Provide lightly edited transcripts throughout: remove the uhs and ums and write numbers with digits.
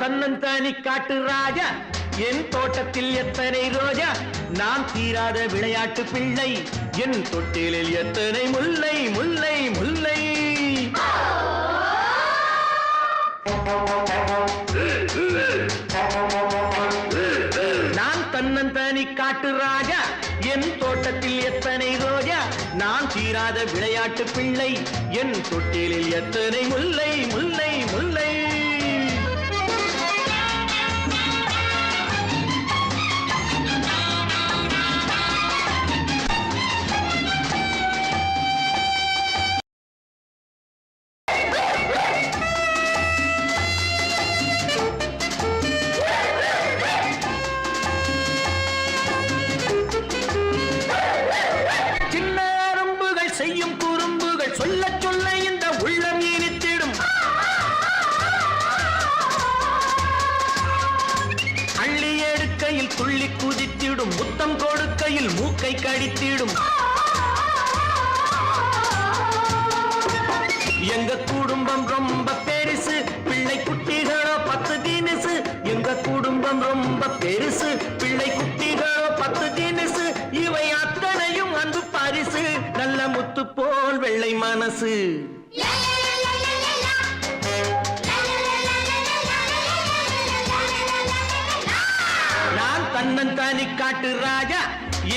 தன்னந்தானி காட்டு ராஜா, என் தோட்டத்தில் எத்தனை ரோஜா, நான் தீராத விளையாட்டு பிள்ளை, என் தொட்டிலில் எத்தனை முல்லை முல்லை முல்லை. நான் தன்னந்தானி காட்டு ராஜா, என் தோட்டத்தில் எத்தனை ரோஜா, நான் தீராத விளையாட்டு பிள்ளை, என் தொட்டிலில் எத்தனை முல்லை முல்லை முல்லை. செய்யும் குறும்புகள் சொல்ல சொல்ல இந்த உள்ளம் இனித்திடும். அள்ளி எடுக்கையில் துள்ளி குதித்திடும், முத்தம் கொடுக்கையில் மூக்கை கடித்திடும். எங்க குடும்பம் ரொம்ப பெருசு, பிள்ளை குட்டிகளோ 10 தினசு. எங்க குடும்பம் ரொம்ப பெருசு, பிள்ளை குட்டிகளோ 10 தினசு. இவை அத்தனையும் அன்பு பரிசு, நல்ல முத்து போல் வெள்ளை மனசு. நான் தன்னந்தானி காட்டு ராஜா,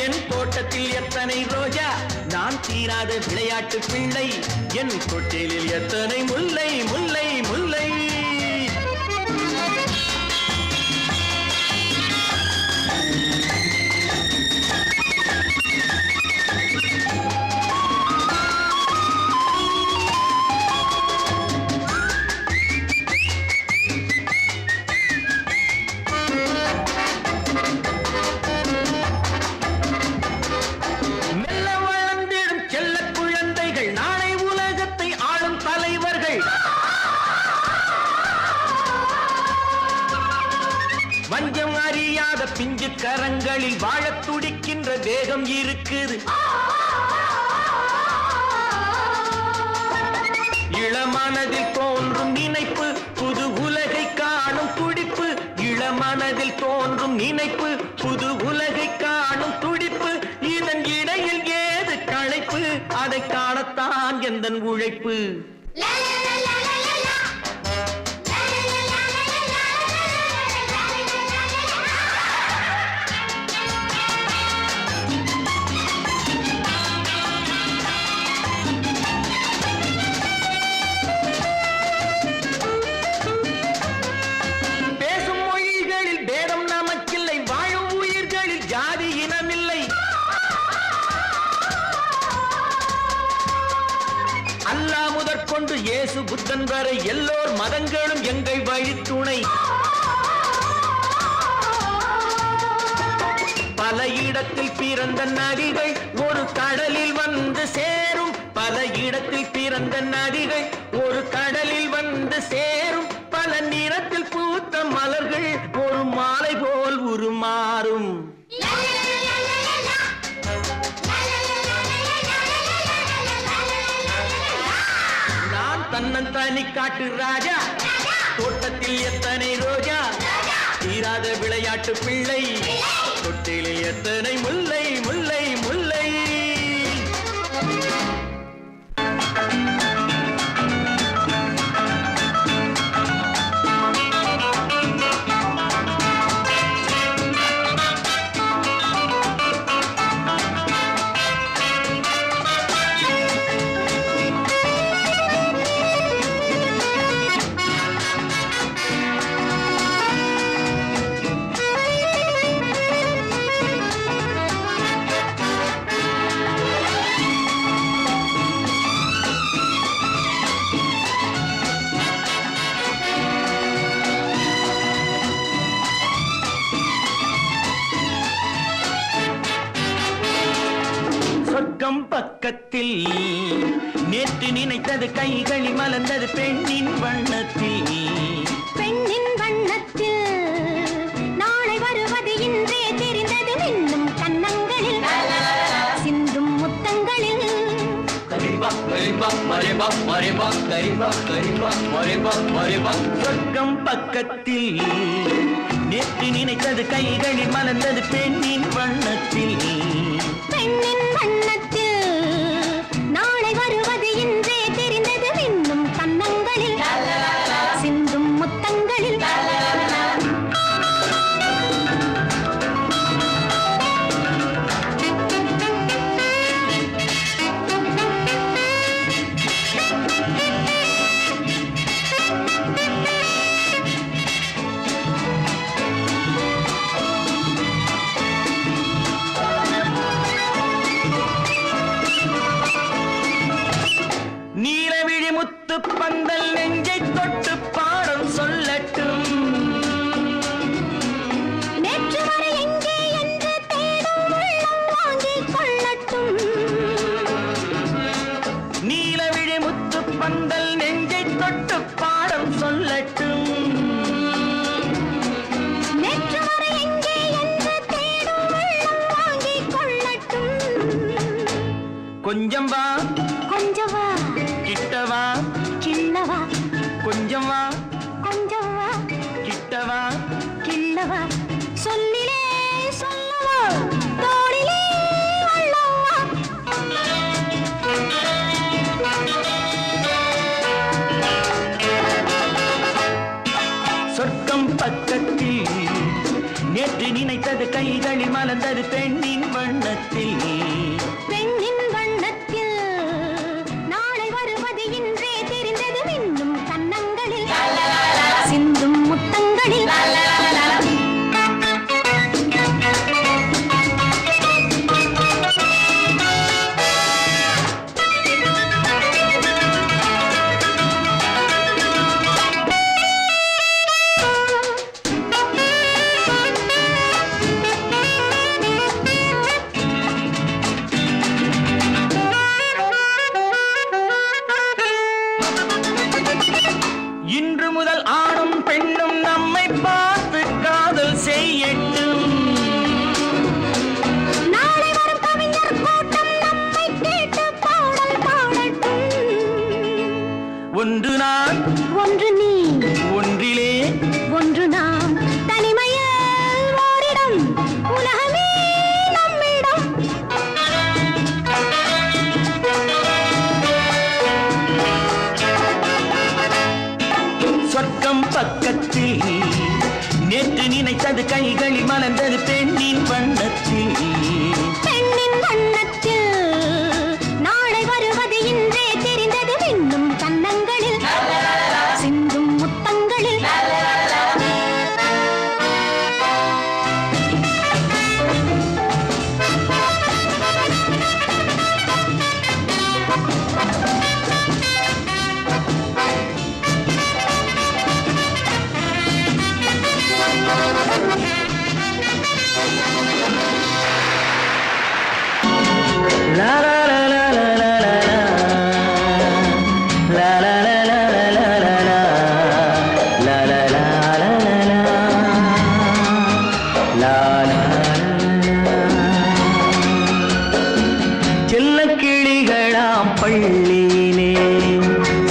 என் தோட்டத்தில் எத்தனை ரோஜா, நான் தீராத விளையாட்டு பிள்ளை, என் தொட்டிலில் எத்தனை முல்லை முல்லை முல்லை. வஞ்சம் அறியாத பிஞ்சு கரங்களில் வாழத் துடிக்கின்ற வேகம் இருக்குது. இளமனதில் தோன்றும் நினைப்பு, புது உலகை காணும் துடிப்பு. இளமனதில் தோன்றும் நினைப்பு, புது உலகை காணும் துடிப்பு. இதன் இடையில் ஏது களைப்பு, அதை காணத்தான் எந்தன் உழைப்பு. அல்லாஹ் முதற்கொண்டு இயேசு புத்தன் வரை எல்லோர் மதங்களும் எங்கள் வழித்துணை. பல இடத்தில் பிறந்த நதிகள் ஒரு கடலில் வந்து சேரும். பல இடத்தில் பிறந்த நதிகள் ஒரு கடலில் வந்து சேரும். பல நிறத்தில் பூத்த மலர்கள் ஒரு மாலை போல் உருமாறும். தன்னந்தானி காட்டு ராஜா, தோட்டத்தில் எத்தனை ரோஜா, தீராத விளையாட்டு பிள்ளை, தொட்டிலில் எத்தனை முல்லை முல்லை முல்லை. சொர்க்கம் பக்கத்தில் நேற்று நினைத்தது கைகளில் மலர்ந்தது பெண்ணின் வண்ணத்தில். பெண்ணின் வண்ணத்தில் நாளை வருவது இன்றே தெரிந்தது. மின்னும் கன்னங்களில் சிந்தும் முத்தங்களில் சொர்க்கம் பக்கத்தில் நேற்று நினைத்தது கைகளில் மலர்ந்தது பெண்ணின் வண்ணத்தில் பெண்ணின் வண்ணத்தில் நாளை வருவது இன்றே தெரிந்தது இன்னும் கன்னங்களில் சிந்தும் முத்தங்களில் நீலவிழி முத்து பந்தல் நெஞ்சை தொட்டு பாடம் சொல்லட்டும் நேற்று வரை எங்கே என்று தேடும் உள்ளம் வாங்கிக் கொள்ளட்டும் நீலவிழி முத்து பந்தல் நெஞ்சை தொட்டு பாடம் சொல்லட்டும் நேற்று வரை எங்கே என்று தேடும் உள்ளம் வாங்கிக் கொள்ளட்டும் கொஞ்சம் வா கொஞ்சம் வா கிட்டவா கிள்ளவா கொஞ்சம் வா கொஞ்சம் வா கிட்டவா கிள்ளவா சொல்லிலே சொல்லவா தோளிலே அள்ளவா சொர்க்கம் பக்கத்தில் நேற்று நினைத்தது கைகளில் மலர்ந்தது பெண்ணின் வண்ணத்தில் பெண்ணின் வண்ணத்தில் நாளை வருவது இன்றே தெரிந்தது இன்னும் கன்னங்களில் சிந்தும் முத்தங்களில் இன்று முதல் ஆணும் பெண்ணும் நம்மை பார்த்து காதல் செய்யட்டும் நாளை வரும் கவிஞர் கூட்டம் நம்மை கேட்டு பாடல் பாடட்டும் ஒன்று நான் ஒன்று நீ ஒன்றிலே ஒன்று நாம் தனிமையில் ஓரிடம் உலகமே நம்மிடம் சொர்க்கம் பக்கத்தில் நேற்று நினைத்தது கைகளில் மலர்ந்தது பெண்ணின் வண்ணத்தில் பெண்ணின் வண்ணத்தில் நாளை வருவது இன்றே தெரிந்தது இன்னும் கன்னங்களில் சிந்தும் முத்தங்களில் லா லா லா லா லா லா லா லா லா லா லா லா லா லா லா லா லா லா லா செல்ல கிளிகளாம் பள்ளியிலே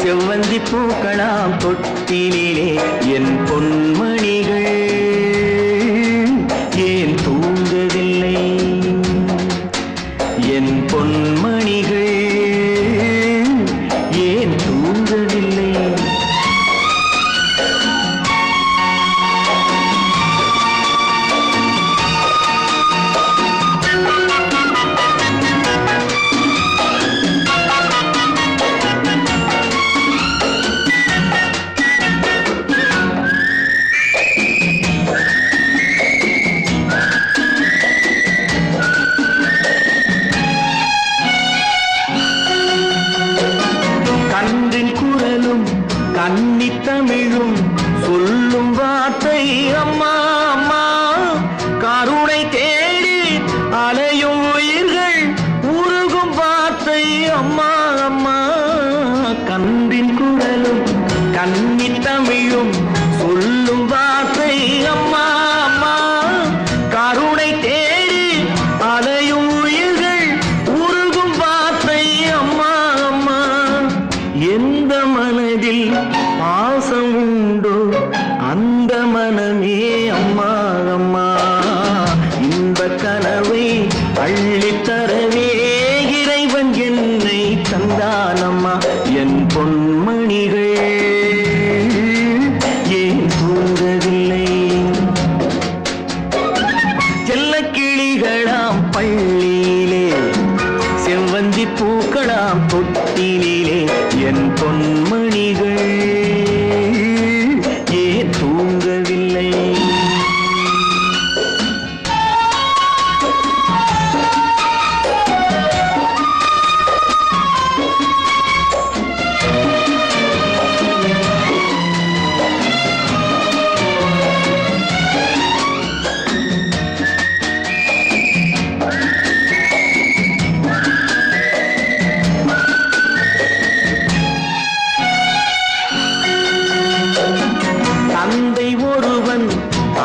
செவ்வந்தி பூக்களாம் தொட்டிலே என் பொன்மணிகள் ஏன் தூங்கவில்லை என் பொன்மணிகள் ஏன் தூங்கவில்லை கன்னித்தமிழும் சொல்லும் வார்த்தை அம்மா அம்மா கருணை தேடி அலையும் உயிர்கள் உருகும் வார்த்தை அம்மா அம்மா கன்றின் குரலும் கன்னித்தமிழும் சொல்லும் வார்த்தை அம்மா அம்மா கருணை தேடி அலையும் உயிர்கள் உருகும் வார்த்தை அம்மா அம்மா பூக்களாம் தொட்டிலே என் பொன்மணிகள் ஏன் தூங்கவில்லை? தந்தை ஒருவன்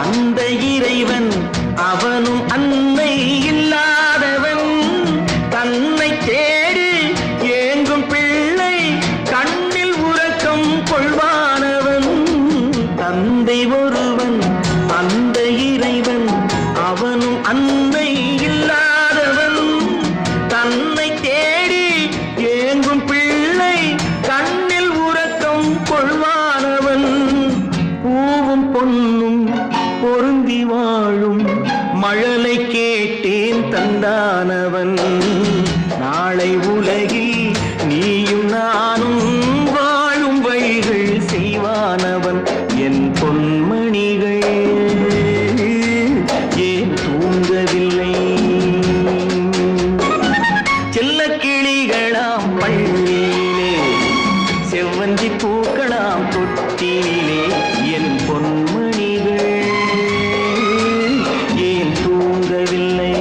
அந்த இறைவன், அவனும் அன்னை இல்லாதவன். தன்னை தேடி ஏங்கும் பிள்ளை கண்ணில் உறக்கம் கொள்வானவன். தந்தை ஒருவன் அந்த இறைவன், அவனும் அன்னை இல்லாதவன். தன்னை தேடி ஏங்கும் பிள்ளை கண்ணில் உறக்கம் கொள்வானவன். பூவும் பொன்னும் பொருந்தி வாழும் மழலை கேட்டேன் தந்தானவன். நாளை உலகில் நீயும் நானும் வாழும் வழிகள் செய்வானவன். என் பொன்மணிகள் ஏன் தூங்கவில்லை? செல்ல கிளிகளாம் பள்ளியிலே, செவ்வந்தி பூக்களாம் தொட்டிலே என் பொன்மணிகள் ஏன் தூங்கவில்லை?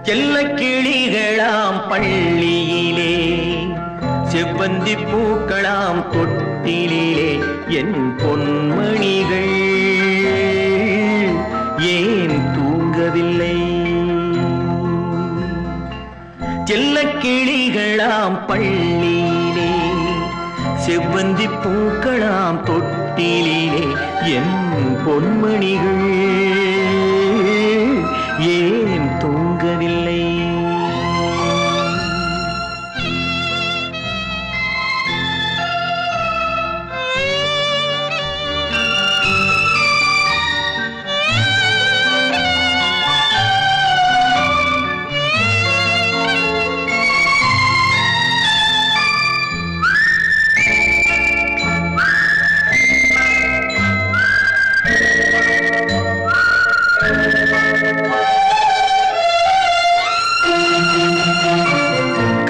செல்ல கிளிகளாம் பள்ளியிலே, செவ்வந்தி பூக்களாம் தொட்டிலே என் பொன்மணிகள் ஏன் தூங்கவில்லை? செல்ல கிளிகளாம் பள்ளியிலே, செவ்வந்தி பூக்களாம் தொட்டிலே என் பொன்மணிகள் ஏன் தூங்கவில்லை?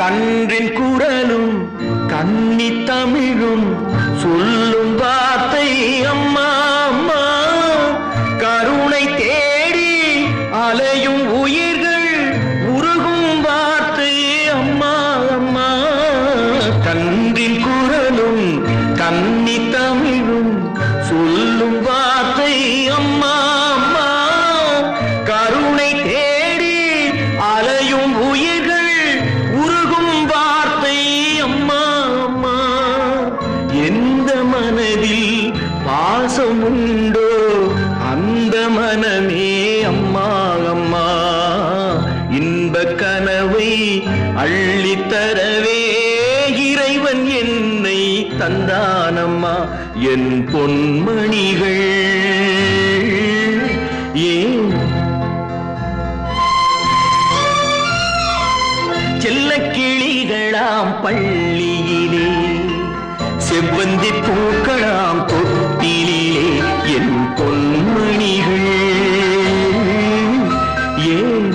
கன்றின் குரலும் கன்னி தமிழும் சொல்லும் வார்த்தை அம்மா அம்மா. கருணை தேடி அலையும் உயிர்கள் உருகும் வார்த்தை அம்மா அம்மா. கன்றின் குரலும் கன்னி தமிழும் சொல்லும் வார்த்தை அம்மா அம்மா. கருணை தேடி அலையும் உயிர்கள் உருகும் வார்த்தை அம்மா அம்மா. எந்த மனதில் பாசம் உண்டோ அந்த மனமே அம்மா அம்மா. இன்ப கனவை அள்ளித்தரவே இறைவன் என்னை தந்தானம்மா. என் பொன்மணிகள் ஏன் செல்ல கிளிகளாம் பள்ளியிலே, செவ்வந்தி பூக்களாம் தொட்டிலே என் பொன்மணிகள் ஏன்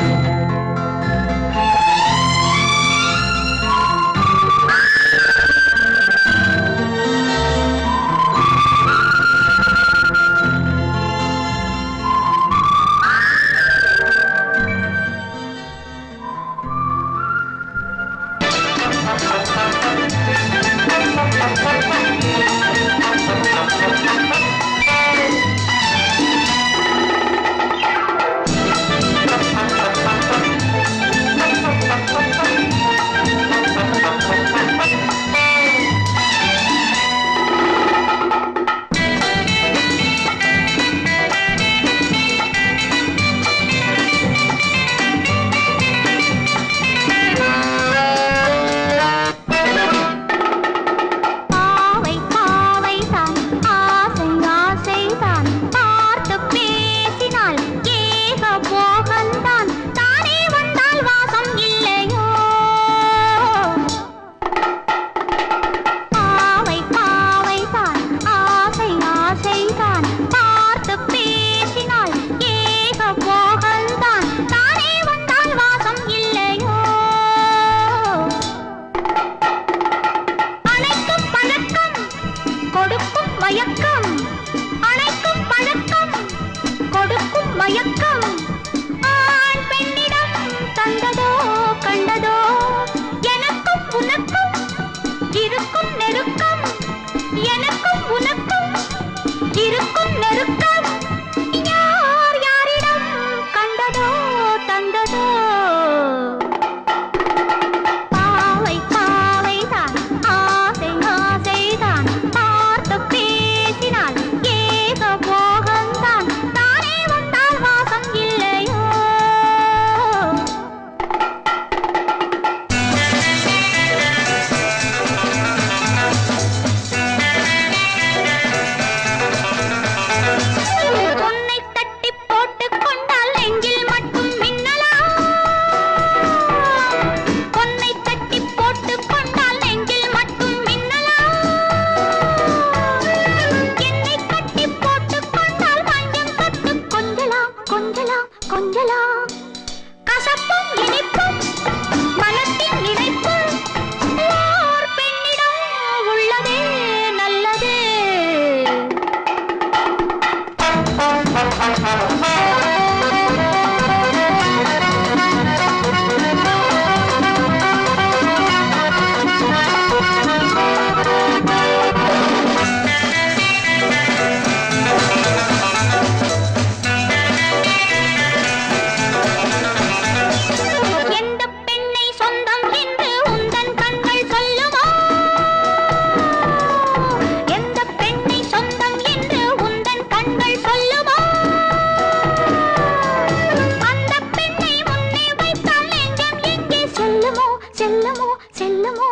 செல்லுமோ செல்லுமோ செல்லுமோ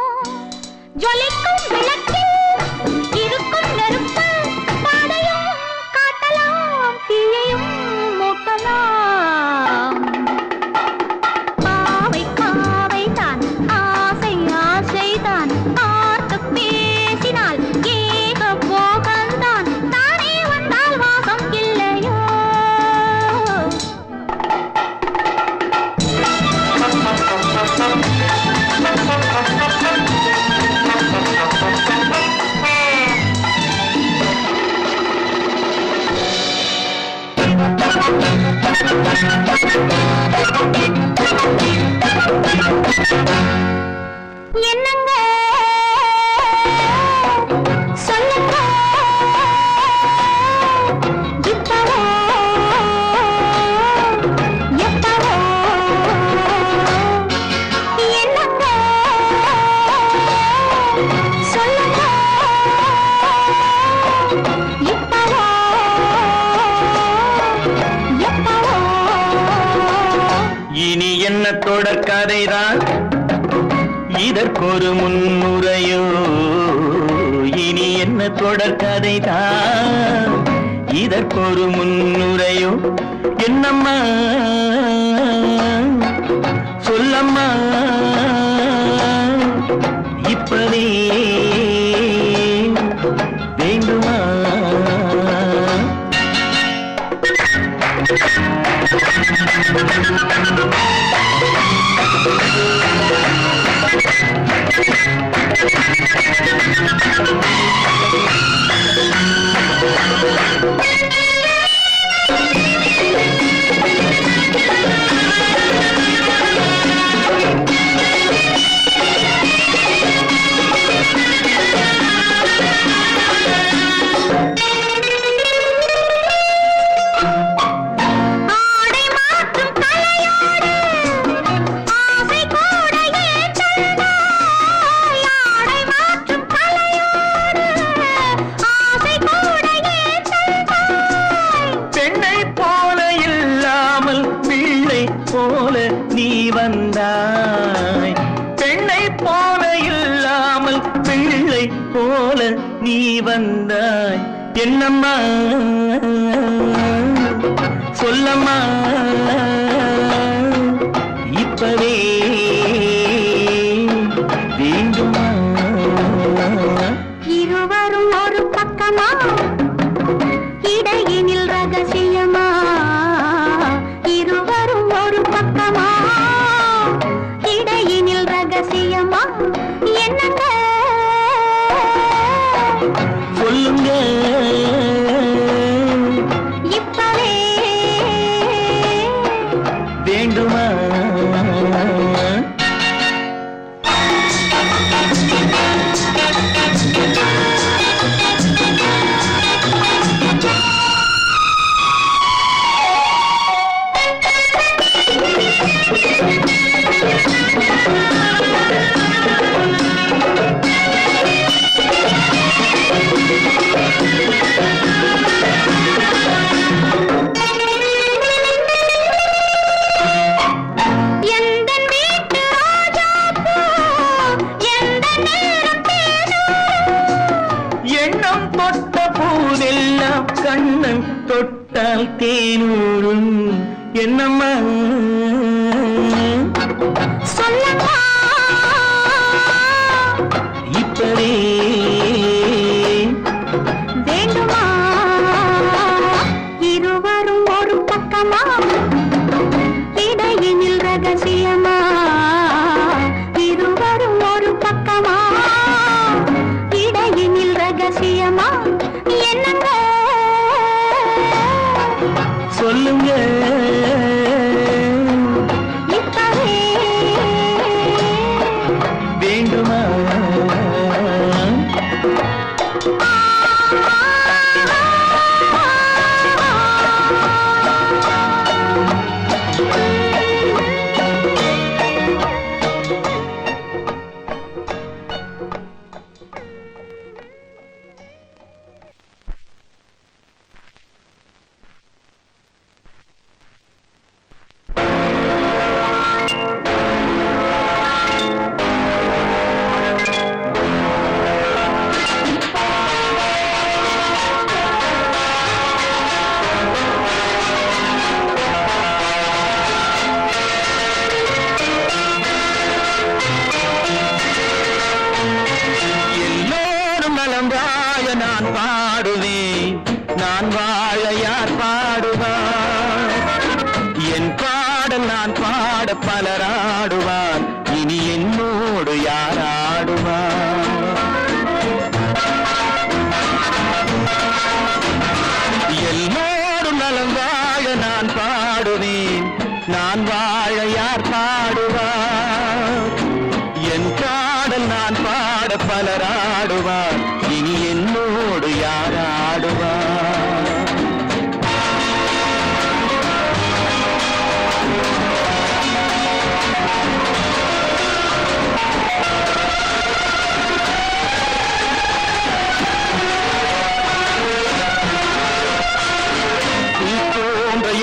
ஜொலிக்கும் விளக்கில் இருக்கும் நெருப்பு பாதையும் காட்டலாம் தீயையும் மூட்டலாம் பாவை பாவைதான் ஆசை ஆசைதான் பார்த்து பேசினால் ஏக போகந்தான் தானே வந்தால் வாசம் இல்லையோ என்னங்க சொல்லுங்க இப்பவோ எப்பவோ என்னங்க சொல்லுங்க இப்பவோ எப்பவோ இனி என்ன தொடர்கதைதான் இதற்கொரு முன்னுரையோ இனி என்ன தொடர்கதைதான் இதற்கொரு முன்னுரையோ என்னம்மா சொல்லம்மா இப்பவே வேண்டுமா ஆடை மாற்றும் தலையோடு ஆசை கூட ஏற்றல்வாய் ஆடை மாற்றும் தலையோடு ஆசை கூட ஏற்றல்வாய் பெண்ணை போல இல்லாமல் பிள்ளை போல நீ வந்தாய் பெண்ணை போல இல்லாமல் பிள்ளை போல நீ வந்தாய் என்னம்மா சொல்லம்மா இப்பவே வேண்டுமா இருவரும் ஒரு பக்கமா இடையினில் ரகசியமா இருவரும் ஒரு பக்கமா இடையினில் ரகசியமா என்னங்க சொல்லுங்க இப்பவே வேண்டுமா எந்தன் வீட்டு ரோஜாப்பூ எந்த நேரம் எண்ணம் தொட்ட போதெல்லாம் கண்ணன் தொட்டால் தேனூரும் என்னம்மா சொல்லம்மா இப்பவே வேண்டுமா இருவரும் ஒரு பக்கமா இடையினில் ரகசியமா இருவரும் ஒரு பக்கமா இடையினில் ரகசியமா என்னங்க சொல்லுங்க இப்பவே பாடுவேன் நான் வாழ யார் பாடுவார் என் பாடல் நான் பாட பலராடுவார் இனி என்னோடு யார் ஆடுவார் எல்லோரும் நலம் வாழ நான் பாடுவேன் நான் வாழ யார் பாடுவார் என் பாடல் நான் பாட பலராடுவார் இனி என்னோடு யார் ஆடுவார்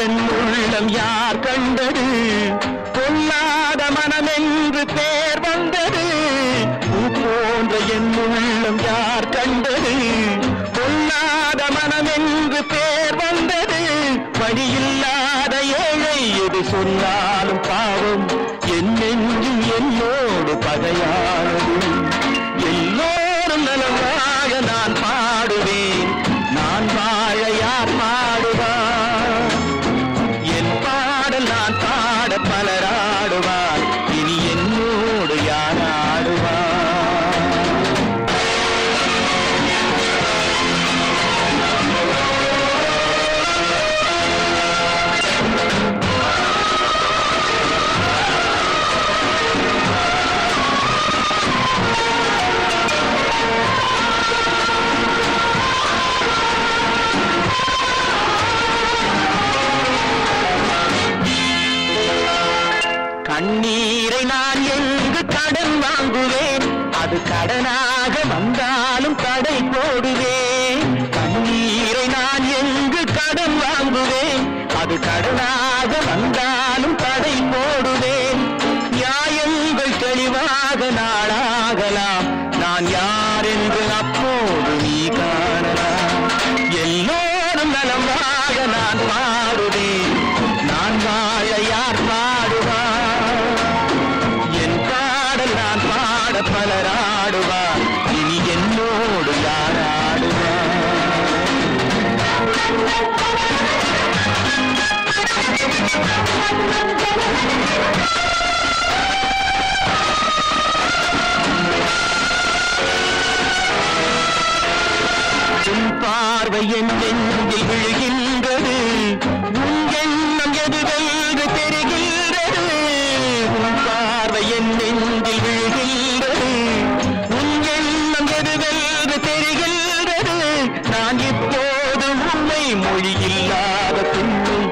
என் உள்ளம் யார் கண்டது பொல்லாத மனம் என்று பேர் வந்தது பூ போன்ற என் உள்ளம் யார் கண்டது பொல்லாத மனம் என்று பேர் வந்தது வழியில்லாத ஏழை எது சொன்னாலும் பாவம் என் நெஞ்சும் என்னோடு பகையானது எல்லோரும் நலம் வாழ நான் பாடுவேன் நான் வாழ யார் பாடுவார் என் பாடல் நான் பாட பலராடுவார் இனி என்னோடு யார் ஆடுவார் கண்ணீரை நான் எங்கு கடன் வாங்குவேன் அது கடனாக வந்தாலும் தடை போடுவேன் கண்ணீரை நான் எங்கு கடன் வாங்குவேன் அது கடனாக வந்தாலும் தடை போடுவேன் நியாயங்கள் தெளிவாக நாளாகலாம் நான் யார் என்று அப்போது நீ காணலாம் எல்லோரும் நலம் வாழ நான் பாடுவேன் நான் வாழ யார் பாடுவார் என் பாடல் நான் பாட பலராடுவார் இனி என்னோடு யார் ஆடுவார் உன் பார்வை என் நெஞ்சில் விழுகின்றது உன் எண்ணம் எதுவென்று தெரிகின்றது உன் பார்வை என் நெஞ்சில் விழுகின்றது உன் எண்ணம் எதுவென்று தெரிகின்றது நான் இப்போது உண்மை மொழியில்லாத பின்னும்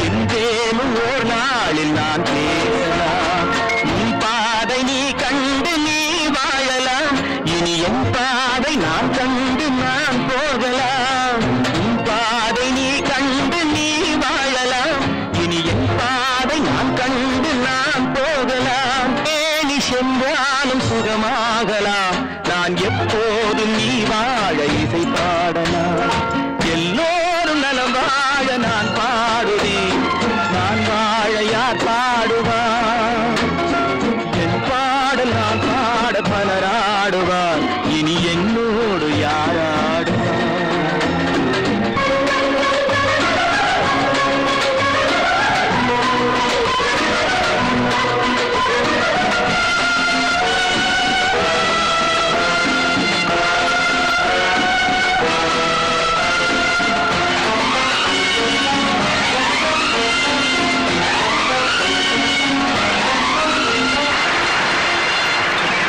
என்றேனும் ஓர் நாளில் நான் பேசலாம் உன் பாதை நீ கண்டு நீ வாழலாம் இனி என் பாதை நான் கண்டு நான் போகலாம் உன் பாதை நீ கண்டு நீ வாழலாம் இனி என் பாதை நான் கண்டு நான் போகலாம் ஏனி சென்றாலும் சுகமாகலாம் நான் எப்போதும் நீ வாழ இசை பாடலாம் எல்லோரும் நலம் வாழ நான் பாடுவேன்